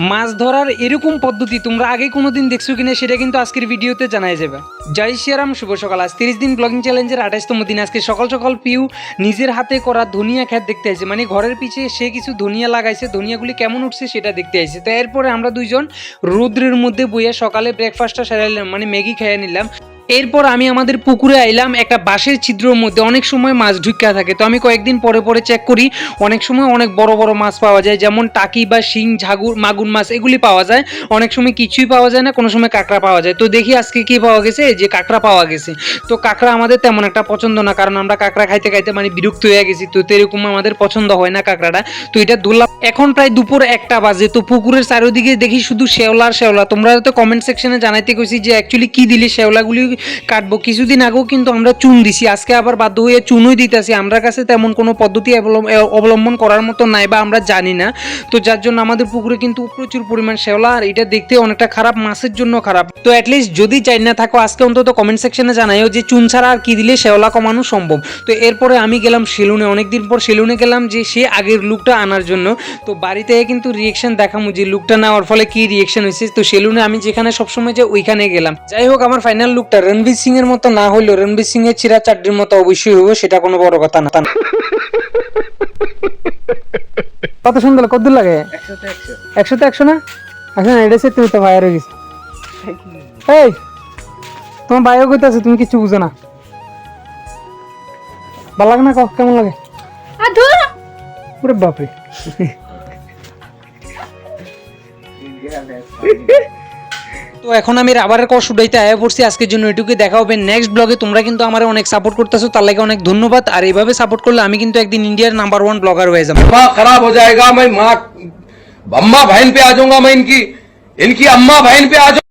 মাছ ধরার এরকম পদ্ধতি তোমরা আগে কোনোদিন দেখছো কিনা সেটা কিন্তু আজকের ভিডিওতে জানাই যাবে। জয় শ্রীরাম, শুভ সকাল। আজ 30 দিন ব্লগিং চ্যালেঞ্জের 28তম দিন। আজকে সকাল সকাল পিউ নিজের হাতে করা ধনিয়া ক্ষেত দেখতে আসছে, মানে ঘরের পিছে সে কিছু ধনিয়া লাগাইছে, ধনিয়াগুলি কেমন উঠছে সেটা দেখতে আসছে। তো এরপরে আমরা দুইজন রৌদ্রের মধ্যে বইয়া সকালে ব্রেকফাস্টটা সেরাইলাম, মানে ম্যাগি খেয়ে নিলাম। এরপর আমি আমাদের পুকুরে আইলাম, একটা বাঁশের ছিদ্রের মধ্যে অনেক সময় মাছ ঢুকা থাকে। তো আমি কয়েকদিন পরে পরে চেক করি, অনেক সময় অনেক বড় বড় মাছ পাওয়া যায়, যেমন টাকি বা শিং, ঝাগুর, মাগুর মাছ এগুলি পাওয়া যায়। অনেক সময় কিছুই পাওয়া যায় না, কোনো সময় কাঁকড়া পাওয়া যায়। তো দেখি আজকে কি পাওয়া গেছে, যে কাঁকড়া পাওয়া গেছে। তো কাঁকড়া আমাদের তেমন একটা পছন্দ না, কারণ আমরা কাঁকড়া খাইতে খাইতে মানে বিরক্ত হয়ে গেছি। তো এরকম আমাদের পছন্দ হয় না কাঁকড়াটা। তো এটা ধরলাম। এখন প্রায় দুপুর 1টা বাজে। তো পুকুরের চারিদিকে দেখি শুধু শেওলা আর শেওলা। তোমরা তো কমেন্ট সেকশনে জানাইতে কইছি যে অ্যাকচুয়ালি কি দিলে শেওলাগুলি কাটবো। কিছুদিন আগেও কিন্তু আমরা চুন দিছি, আজকে আবার বাধ্য হয়ে চুনই দিতেছি। আমরা কাছে তেমন কোনো পদ্ধতি অবলম্বন করার মতো নাই বা আমরা জানি না। তো যার জন্য আমাদের পুকুরে কিন্তু প্রচুর পরিমাণ শেওলা, আর এটা দেখতে অনেকটা খারাপ, মাছের জন্য খারাপ। তো অ্যাটলিস্ট যদি চাই না থাকো আজকে অন্তত কমেন্ট সেকশনে জানাইও যে চুন ছাড়া আর কি দিলে শেওলা কমানো সম্ভব। তো এরপরে আমি গেলাম সেলুনে, অনেকদিন পর সেলুনে গেলাম যে সে আগের লুকটা আনার জন্য। তো বাড়িতে কিন্তু রিয়েকশন দেখামু যে লুকটা নেওয়ার ফলে কি রিয়েকশন হয়েছে। তো সেলুনে আমি যেখানে সবসময় যাই ওইখানে গেলাম। যাই হোক, আমার ফাইনাল লুকটা রণবীর সিং এর মতো না হইলেও রণবীর সিং এর চিরা চাড্ডির মতো অবশ্যই হইব, সেটা কোনো বড় কথা না। কত সুন্দর, কত দূর লাগে? 100তে 100 না? আচ্ছা না, এটা সে তুমি তো ভাইয়ের হয়ে গেছে। এই তোমার ভাইও কইতাছে তুমি কিছু বুঝো না। ভালো লাগে না? কেমন লাগে? ওরে বাপরে। তো এখন আমি রাবারের কস উঠাইতে আয়া পড়ছি। আজকের জন্য এটুকুই, দেখা হবে নেক্সট ব্লগে। তোমরা কিন্তু আমার অনেক সাপোর্ট করতেছো, তার লাগে অনেক ধন্যবাদ। আর এইভাবে সাপোর্ট করলে আমি কিন্তু একদিন ইন্ডিয়ার নাম্বার 1 ব্লগার হয়ে যাবো। खराब हो जाएगा, मैं माँ अम्मा बहन पे आ जाऊंगा, मैं इनकी अम्मा बहन पे आ जाऊंगा।